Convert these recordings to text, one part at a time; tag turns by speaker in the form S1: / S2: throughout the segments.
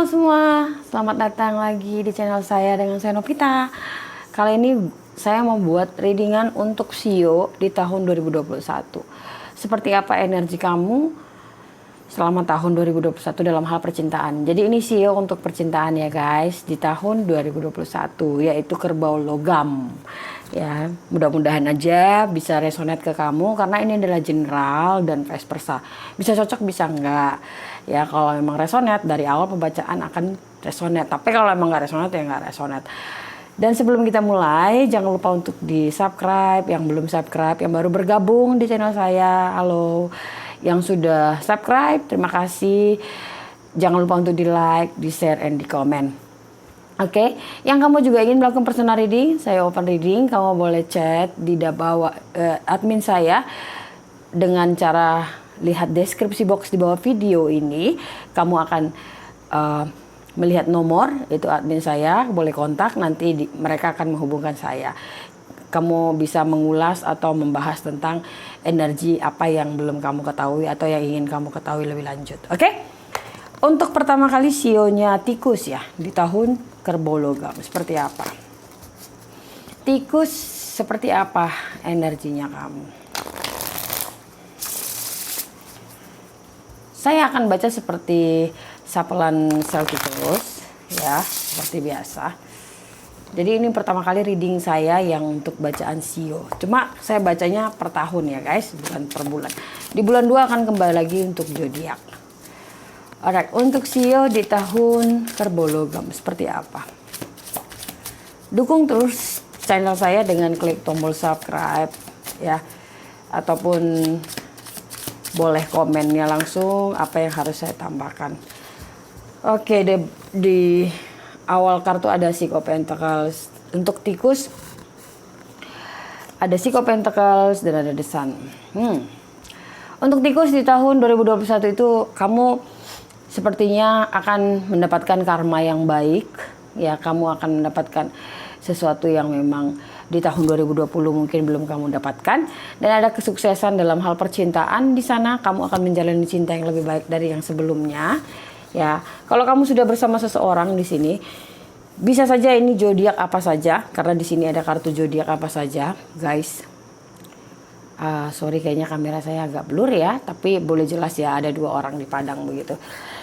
S1: Halo semua, selamat datang lagi di channel saya dengan saya Novita. Kali ini saya mau buat readingan untuk Sio di tahun 2021. Seperti apa energi kamu selama tahun 2021 dalam hal percintaan. Jadi ini Sio untuk percintaan ya guys di tahun 2021, yaitu kerbau logam. Ya, mudah-mudahan aja bisa resonate ke kamu karena ini adalah general dan vice versa. Bisa cocok bisa enggak. Ya kalau memang resonate dari awal pembacaan akan resonate. Tapi kalau memang enggak resonate ya enggak resonate. Dan sebelum kita mulai jangan lupa untuk di subscribe, yang belum subscribe, yang baru bergabung di channel saya, halo. Yang sudah subscribe terima kasih. Jangan lupa untuk di like, di share, and di komen. Oke, yang kamu juga ingin melakukan personal reading, saya open reading, kamu boleh chat di bawah admin saya dengan cara lihat deskripsi box di bawah video ini. Kamu akan melihat nomor, itu admin saya, boleh kontak, nanti mereka akan menghubungkan saya. Kamu bisa mengulas atau membahas tentang energi apa yang belum kamu ketahui atau yang ingin kamu ketahui lebih lanjut. Oke? Untuk pertama kali sionya tikus ya di tahun kerbau logam seperti apa? Tikus seperti apa energinya kamu? Saya akan baca seperti sapelan sel tikus ya, seperti biasa. Jadi ini pertama kali reading saya yang untuk bacaan Sio. Cuma saya bacanya per tahun ya guys, bukan per bulan. Di bulan 2 akan kembali lagi untuk zodiak. Alright, untuk Sio di tahun kerbau logam seperti apa? Dukung terus channel saya dengan klik tombol subscribe ya, ataupun boleh komennya langsung apa yang harus saya tambahkan. Oke, di awal kartu ada Six of Pentacles. Untuk tikus ada Six of Pentacles dan ada The Sun. Untuk tikus di tahun 2021 itu kamu sepertinya akan mendapatkan karma yang baik ya, kamu akan mendapatkan sesuatu yang memang di tahun 2020 mungkin belum kamu dapatkan, dan ada kesuksesan dalam hal percintaan di sana. Kamu akan menjalani cinta yang lebih baik dari yang sebelumnya ya. Kalau kamu sudah bersama seseorang di sini, bisa saja ini zodiak apa saja karena di sini ada kartu zodiak apa saja guys. Sorry kayaknya kamera saya agak blur ya, tapi boleh jelas ya, ada 2 orang di padang begitu.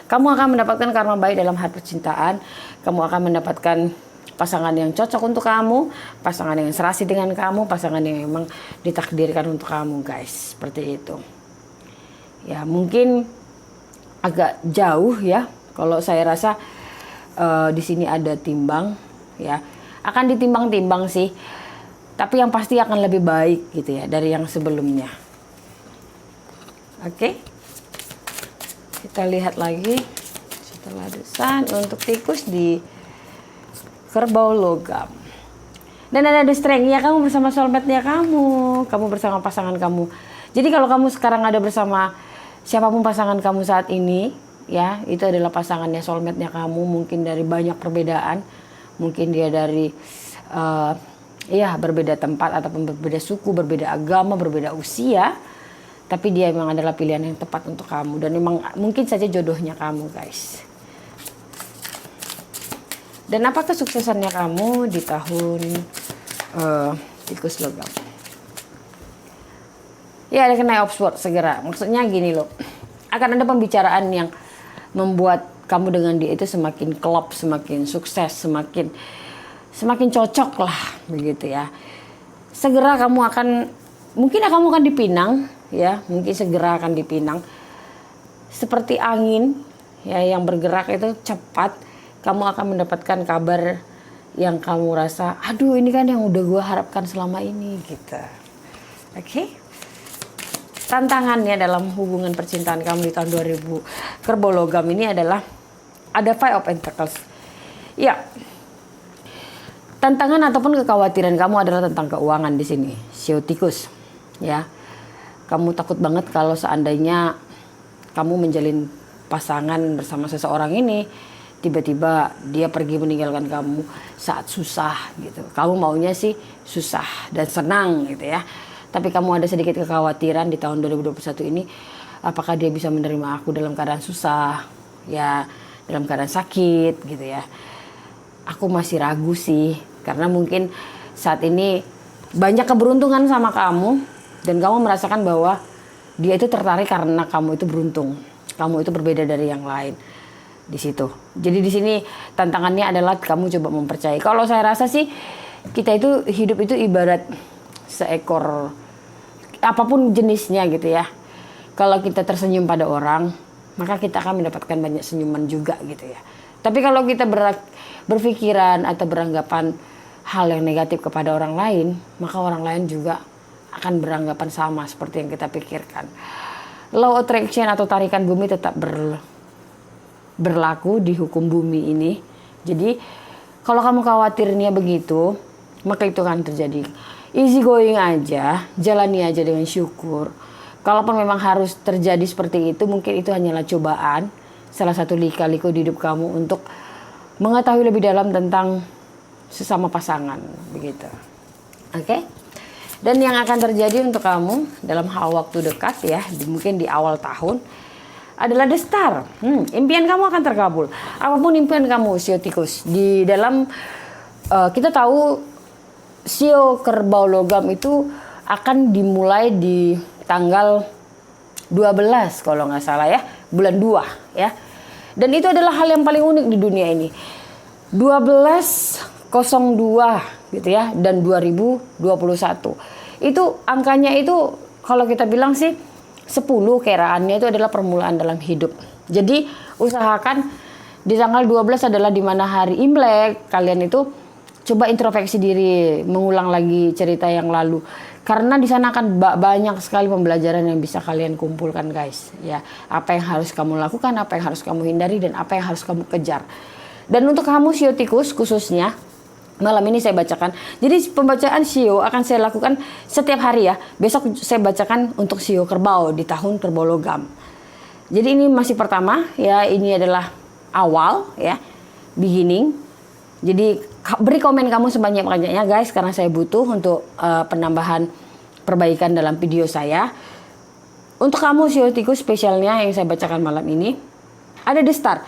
S1: Kamu akan mendapatkan karma baik dalam hal percintaan. Kamu akan mendapatkan pasangan yang cocok untuk kamu, pasangan yang serasi dengan kamu, pasangan yang memang ditakdirkan untuk kamu guys, seperti itu. Ya mungkin agak jauh ya, kalau saya rasa di sini ada timbang ya, akan ditimbang-timbang sih. Tapi yang pasti akan lebih baik gitu ya dari yang sebelumnya. Oke. Kita lihat lagi setelah desan untuk tikus di kerbau logam. Dan ada the strength ya, kamu bersama soulmate-nya kamu bersama pasangan kamu. Jadi kalau kamu sekarang ada bersama siapapun pasangan kamu saat ini ya, itu adalah pasangannya, soulmate-nya kamu. Mungkin dari banyak perbedaan, mungkin dia dari berbeda tempat ataupun berbeda suku, berbeda agama, berbeda usia, tapi dia memang adalah pilihan yang tepat untuk kamu dan memang mungkin saja jodohnya kamu guys. Dan apa kesuksesannya kamu di tahun tikus logam? Ya ada Knight of Swords segera. Maksudnya gini loh, akan ada pembicaraan yang membuat kamu dengan dia itu semakin klop, semakin sukses, semakin cocok lah begitu ya. Segera kamu akan dipinang ya, mungkin segera akan dipinang seperti angin ya yang bergerak itu cepat. Kamu akan mendapatkan kabar yang kamu rasa, aduh ini kan yang udah gue harapkan selama ini gitu. Oke. Tantangannya dalam hubungan percintaan kamu di tahun 2000 kerbau logam ini adalah ada Five of Pentacles. Ya. Tantangan ataupun kekhawatiran kamu adalah tentang keuangan di sini, Sio tikus. Ya. Kamu takut banget kalau seandainya kamu menjalin pasangan bersama seseorang ini, tiba-tiba dia pergi meninggalkan kamu saat susah gitu. Kamu maunya sih susah dan senang gitu ya. Tapi kamu ada sedikit kekhawatiran di tahun 2021 ini, apakah dia bisa menerima aku dalam keadaan susah? Ya, dalam keadaan sakit gitu ya. Aku masih ragu sih, karena mungkin saat ini banyak keberuntungan sama kamu dan kamu merasakan bahwa dia itu tertarik karena kamu itu beruntung. Kamu itu berbeda dari yang lain di situ. Jadi di sini tantangannya adalah kamu coba mempercayai. Kalau saya rasa sih kita itu hidup itu ibarat seekor apapun jenisnya gitu ya. Kalau kita tersenyum pada orang, maka kita akan mendapatkan banyak senyuman juga gitu ya. Tapi kalau kita berpikiran atau beranggapan hal yang negatif kepada orang lain, maka orang lain juga akan beranggapan sama seperti yang kita pikirkan. Law attraction atau tarikan bumi tetap berlaku di hukum bumi ini. Jadi kalau kamu khawatirnya begitu, maka itu akan terjadi. Easy going aja, jalani aja dengan syukur. Kalaupun memang harus terjadi seperti itu, mungkin itu hanyalah cobaan, salah satu lika-liku di hidup kamu untuk mengetahui lebih dalam tentang sesama pasangan begitu. Oke? Dan yang akan terjadi untuk kamu dalam hal waktu dekat ya, mungkin di awal tahun adalah the star. Impian kamu akan terkabul. Apapun impian kamu, Sio Tikus. Di dalam kita tahu Sio Kerbau Logam itu akan dimulai di tanggal 12 kalau nggak salah ya, bulan 2 ya. Dan itu adalah hal yang paling unik di dunia ini. 1202 gitu ya, dan 2021. Itu angkanya itu kalau kita bilang sih 10 keraannya itu adalah permulaan dalam hidup. Jadi usahakan di tanggal 12 adalah di mana hari Imlek, kalian itu coba introspeksi diri, mengulang lagi cerita yang lalu. Karena di sana akan banyak sekali pembelajaran yang bisa kalian kumpulkan guys. Ya, apa yang harus kamu lakukan, apa yang harus kamu hindari, dan apa yang harus kamu kejar. Dan untuk kamu Sio Tikus khususnya, malam ini saya bacakan. Jadi pembacaan Sio akan saya lakukan setiap hari ya. Besok saya bacakan untuk Sio Kerbau di tahun Kerbau Logam. Jadi ini masih pertama ya, ini adalah awal ya, beginning. Jadi beri komen kamu sebanyak-banyaknya guys, karena saya butuh untuk penambahan perbaikan dalam video saya. Untuk kamu Sio Tikus spesialnya yang saya bacakan malam ini ada The Star.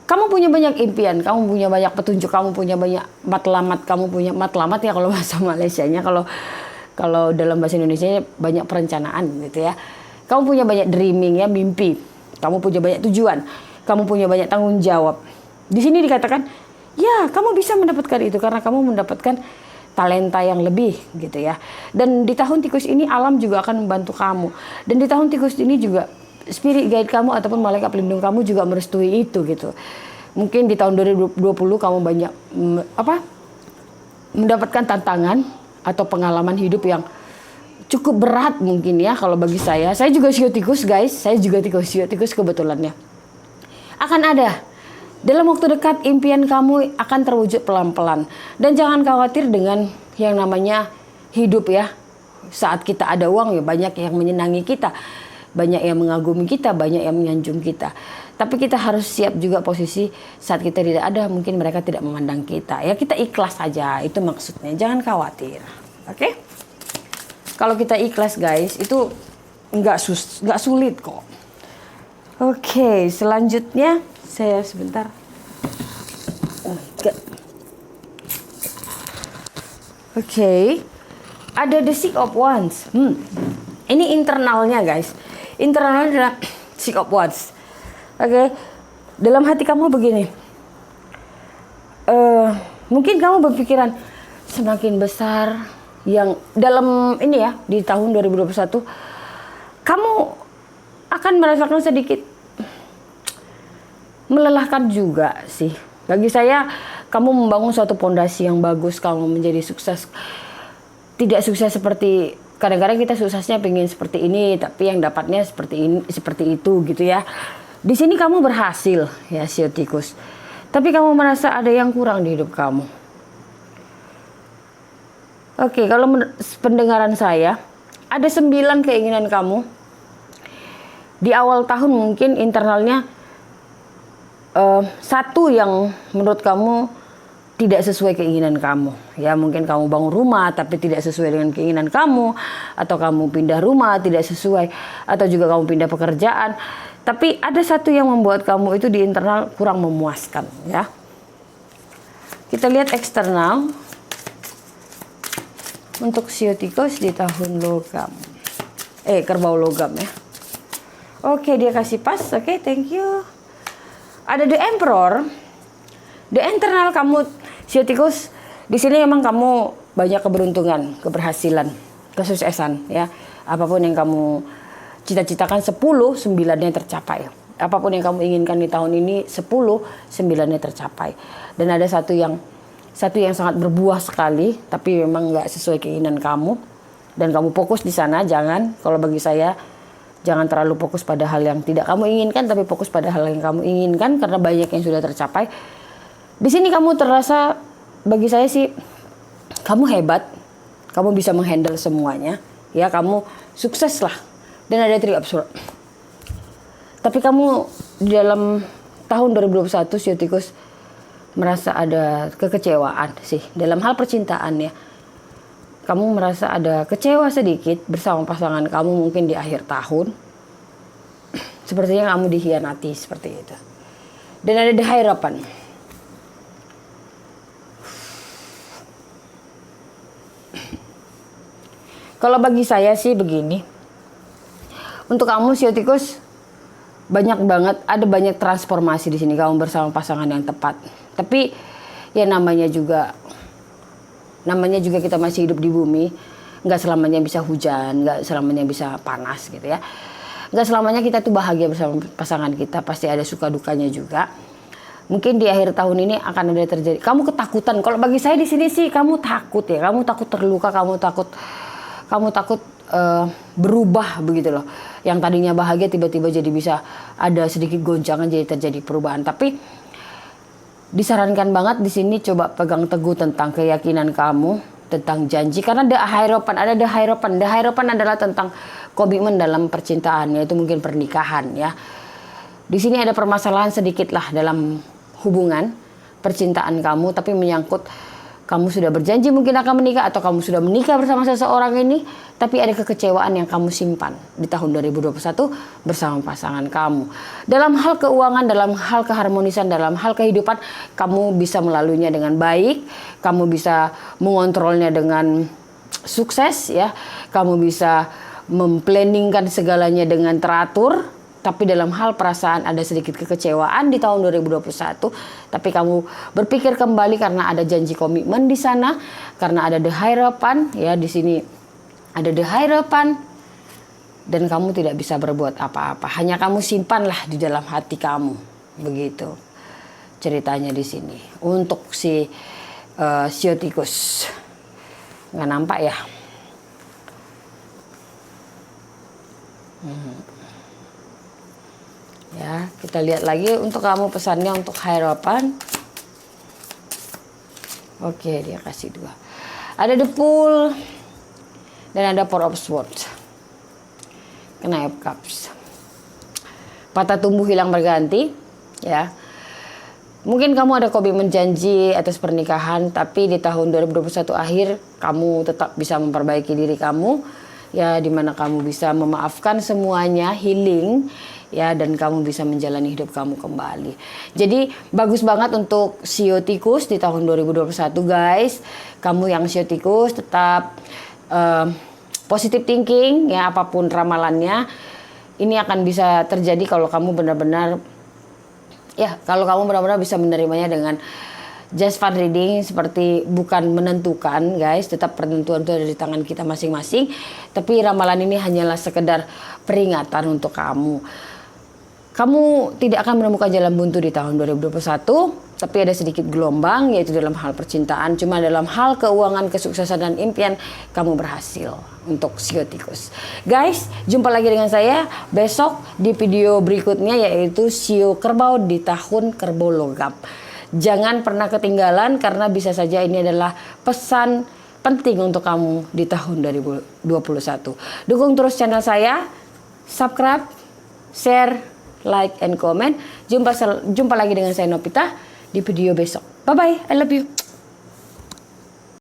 S1: Kamu punya banyak impian, kamu punya banyak petunjuk, kamu punya banyak matlamat, kamu punya matlamat ya kalau bahasa Malaysianya, kalau dalam bahasa Indonesia banyak perencanaan gitu ya. Kamu punya banyak dreaming ya, mimpi. Kamu punya banyak tujuan, kamu punya banyak tanggung jawab. Di sini dikatakan, ya kamu bisa mendapatkan itu karena kamu mendapatkan talenta yang lebih gitu ya. Dan di tahun tikus ini alam juga akan membantu kamu. Dan di tahun tikus ini juga spirit guide kamu ataupun malaikat pelindung kamu juga merestui itu gitu. Mungkin di tahun 2020 kamu banyak mendapatkan tantangan atau pengalaman hidup yang cukup berat mungkin ya kalau bagi saya. Saya juga Sio Tikus guys, saya juga Sio Tikus kebetulannya. Akan ada dalam waktu dekat impian kamu akan terwujud pelan-pelan. Dan jangan khawatir dengan yang namanya hidup ya. Saat kita ada uang ya banyak yang menyenangi kita, banyak yang mengagumi kita, banyak yang menyanjung kita. Tapi kita harus siap juga posisi saat kita tidak ada, mungkin mereka tidak memandang kita. Ya kita ikhlas saja, itu maksudnya. Jangan khawatir. Oke? Kalau kita ikhlas guys, itu nggak sulit kok. Oke, selanjutnya saya sebentar. Oke. Ada the Six of Wands. Ini internalnya guys. Internalnya adalah Six of Wands. Oke. Dalam hati kamu begini. Mungkin kamu berpikiran semakin besar yang dalam ini ya di tahun 2021 kamu akan merasakan sedikit melelahkan juga sih. Bagi saya kamu membangun suatu pondasi yang bagus, kamu menjadi sukses. Tidak sukses seperti kadang-kadang kita suksesnya pengen seperti ini, tapi yang dapatnya seperti ini, seperti itu gitu ya. Di sini kamu berhasil ya Sio Tikus. Tapi kamu merasa ada yang kurang di hidup kamu. Oke, kalau pendengaran saya ada 9 keinginan kamu. Di awal tahun mungkin internalnya satu yang menurut kamu tidak sesuai keinginan kamu. Ya mungkin kamu bangun rumah tapi tidak sesuai dengan keinginan kamu, atau kamu pindah rumah tidak sesuai, atau juga kamu pindah pekerjaan Tapi ada satu yang membuat kamu itu di internal kurang memuaskan ya. Kita lihat eksternal untuk Sio tikus di tahun logam. Kerbau logam ya. Oke, dia kasih pas. Oke, thank you. Ada The Emperor. The internal kamu Sio tikus di sini emang kamu banyak keberuntungan, keberhasilan, kesuksesan ya. Apapun yang kamu cita-citakan 10, 9-nya tercapai. Apapun yang kamu inginkan di tahun ini 10, 9-nya tercapai. Dan ada satu yang sangat berbuah sekali, tapi memang nggak sesuai keinginan kamu. Dan kamu fokus di sana, jangan. Kalau bagi saya, jangan terlalu fokus pada hal yang tidak kamu inginkan, tapi fokus pada hal yang kamu inginkan karena banyak yang sudah tercapai. Di sini kamu terasa, bagi saya sih, kamu hebat, kamu bisa menghandle semuanya, ya kamu sukses lah. Dan ada Three of Swords. Tapi kamu di dalam tahun 2021 Sio tikus merasa ada kekecewaan sih dalam hal percintaan ya. Kamu merasa ada kecewa sedikit bersama pasangan kamu mungkin di akhir tahun. Sepertinya kamu dikhianati seperti itu. Dan ada The Hierophant. Kalau bagi saya sih begini. Untuk kamu Sio tikus banyak banget, ada banyak transformasi di sini kamu bersama pasangan yang tepat. Tapi ya namanya juga kita masih hidup di bumi, nggak selamanya bisa hujan, nggak selamanya bisa panas gitu ya. Nggak selamanya kita tuh bahagia bersama pasangan kita, pasti ada suka dukanya juga. Mungkin di akhir tahun ini akan ada terjadi. Kamu ketakutan. Kalau bagi saya di sini sih kamu takut ya, kamu takut terluka, kamu takut berubah begitu loh. Yang tadinya bahagia tiba-tiba jadi bisa ada sedikit goncangan, jadi terjadi perubahan. Tapi disarankan banget di sini coba pegang teguh tentang keyakinan kamu, tentang janji. Karena ada The Hierophant. The Hierophant adalah tentang komitmen dalam percintaan, yaitu mungkin pernikahan ya. Di sini ada permasalahan sedikit lah dalam hubungan percintaan kamu, tapi menyangkut kamu sudah berjanji mungkin akan menikah atau kamu sudah menikah bersama seseorang ini, tapi ada kekecewaan yang kamu simpan di tahun 2021 bersama pasangan kamu. Dalam hal keuangan, dalam hal keharmonisan, dalam hal kehidupan, kamu bisa melaluinya dengan baik, kamu bisa mengontrolnya dengan sukses ya, kamu bisa memplanningkan segalanya dengan teratur. Tapi dalam hal perasaan ada sedikit kekecewaan di tahun 2021. Tapi kamu berpikir kembali karena ada janji komitmen di sana. Karena ada The Hierophant. Ya, di sini ada The Hierophant. Dan kamu tidak bisa berbuat apa-apa. Hanya kamu simpanlah di dalam hati kamu. Begitu ceritanya di sini. Untuk si Sio tikus. Nggak nampak ya? Ya, kita lihat lagi untuk kamu pesannya untuk Hierophant. Oke, dia kasih 2. Ada The Fool dan ada Four of Swords. Knight of Cups. Patah tumbuh hilang berganti, ya. Mungkin kamu ada komitmen janji atas pernikahan, tapi di tahun 2021 akhir kamu tetap bisa memperbaiki diri kamu, ya, dimana kamu bisa memaafkan semuanya, healing. Ya, dan kamu bisa menjalani hidup kamu kembali. Jadi bagus banget untuk Sio tikus di tahun 2021 guys. Kamu yang Sio tikus tetap positive thinking ya, apapun ramalannya. Ini akan bisa terjadi kalau kamu benar-benar bisa menerimanya dengan just fun reading, seperti bukan menentukan guys, tetap penentuan itu ada di tangan kita masing-masing. Tapi ramalan ini hanyalah sekedar peringatan untuk kamu. Kamu tidak akan menemukan jalan buntu di tahun 2021, tapi ada sedikit gelombang, yaitu dalam hal percintaan. Cuma dalam hal keuangan, kesuksesan, dan impian, kamu berhasil untuk Sio tikus. Guys, jumpa lagi dengan saya besok di video berikutnya, yaitu Sio kerbau di tahun kerbau logam. Jangan pernah ketinggalan, karena bisa saja ini adalah pesan penting untuk kamu di tahun 2021. Dukung terus channel saya, subscribe, share, like and comment. Jumpa lagi dengan saya Novita di video besok. Bye bye, I love you.